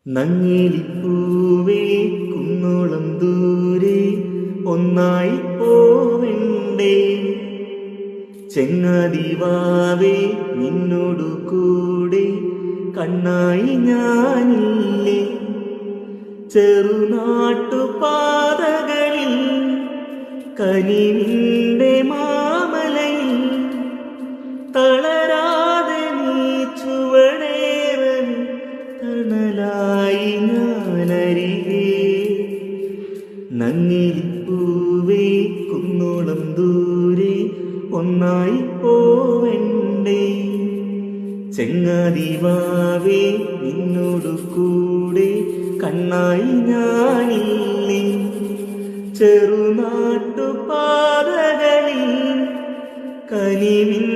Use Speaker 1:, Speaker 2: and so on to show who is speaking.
Speaker 1: നങ്ങിലിപ്പൂവേ കുന്നോളം ദൂരെ ഒന്നായി പോവണ്ടേ, ചെങ്ങാതിവാവേ നിന്നോടു കൂടെ കണ്ണായി ഞാനില്ലേ. ചെറുനാട്ടുപാതകളിൽ കനിവിൻ്റെ മാമലയിൽ തളരാതെ നീ ചുവടേറൻ തണലായി ഞാനരികെ. നങ്ങിലിപ്പൂവേ കുന്നോളം ദൂരെ ഒന്നായി പോവണ്ടേ, ചെങ്ങാതിവാവേ നിന്നോടു കൂടെ കണ്ണായി ഞാനില്ലേ. ചെറുനാട്ടുപാതകളിൽ കനിവിൻ